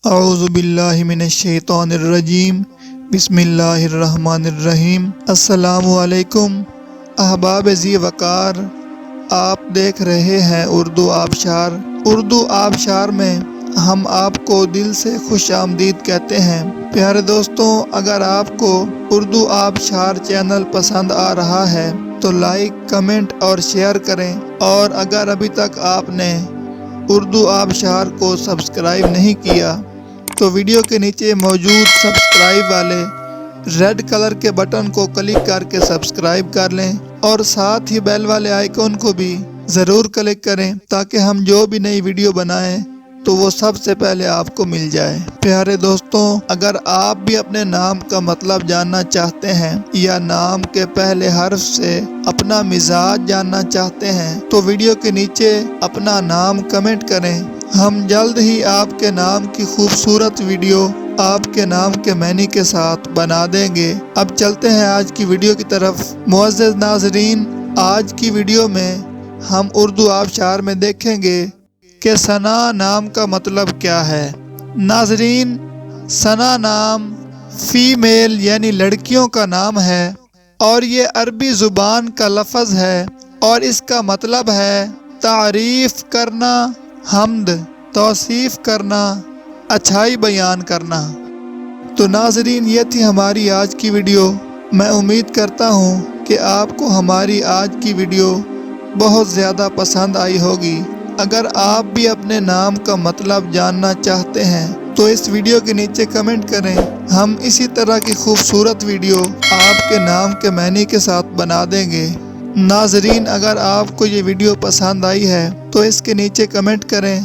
اعوذ باللہ من الشیطان الرجیم بسم اللہ الرحمن الرحیم۔ السلام علیکم احباب ذی وقار، آپ دیکھ رہے ہیں اردو آبشار۔ اردو آبشار میں ہم آپ کو دل سے خوش آمدید کہتے ہیں۔ پیارے دوستوں، اگر آپ کو اردو آبشار چینل پسند آ رہا ہے تو لائک، کمنٹ اور شیئر کریں، اور اگر ابھی تک آپ نے اردو آبشار کو سبسکرائب نہیں کیا تو ویڈیو کے نیچے موجود سبسکرائب والے ریڈ کلر کے بٹن کو کلک کر کے سبسکرائب کر لیں، اور ساتھ ہی بیل والے آئیکن کو بھی ضرور کلک کریں تاکہ ہم جو بھی نئی ویڈیو بنائیں تو وہ سب سے پہلے آپ کو مل جائے۔ پیارے دوستوں، اگر آپ بھی اپنے نام کا مطلب جاننا چاہتے ہیں یا نام کے پہلے حرف سے اپنا مزاج جاننا چاہتے ہیں تو ویڈیو کے نیچے اپنا نام کمنٹ کریں۔ ہم جلد ہی آپ کے نام کی خوبصورت ویڈیو آپ کے نام کے معنی کے ساتھ بنا دیں گے۔ اب چلتے ہیں آج کی ویڈیو کی طرف۔ معزز ناظرین، آج کی ویڈیو میں ہم اردو آبشار میں دیکھیں گے کہ ثنا نام کا مطلب کیا ہے۔ ناظرین، ثنا نام فیمیل یعنی لڑکیوں کا نام ہے، اور یہ عربی زبان کا لفظ ہے، اور اس کا مطلب ہے تعریف کرنا، حمد، توصیف کرنا، اچھائی بیان کرنا۔ تو ناظرین، یہ تھی ہماری آج کی ویڈیو۔ میں امید کرتا ہوں کہ آپ کو ہماری آج کی ویڈیو بہت زیادہ پسند آئی ہوگی۔ اگر آپ بھی اپنے نام کا مطلب جاننا چاہتے ہیں تو اس ویڈیو کے نیچے کمنٹ کریں۔ ہم اسی طرح کی خوبصورت ویڈیو آپ کے نام کے معنی کے ساتھ بنا دیں گے۔ ناظرین، اگر آپ کو یہ ویڈیو پسند آئی ہے تو اس کے نیچے کمنٹ کریں،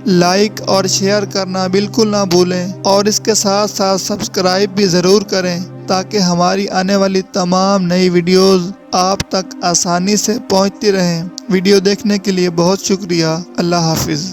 لائک اور شیئر کرنا بالکل نہ بھولیں، اور اس کے ساتھ ساتھ سبسکرائب بھی ضرور کریں تاکہ ہماری آنے والی تمام نئی ویڈیوز آپ تک آسانی سے پہنچتی رہیں۔ ویڈیو دیکھنے کے لیے بہت شکریہ۔ اللہ حافظ۔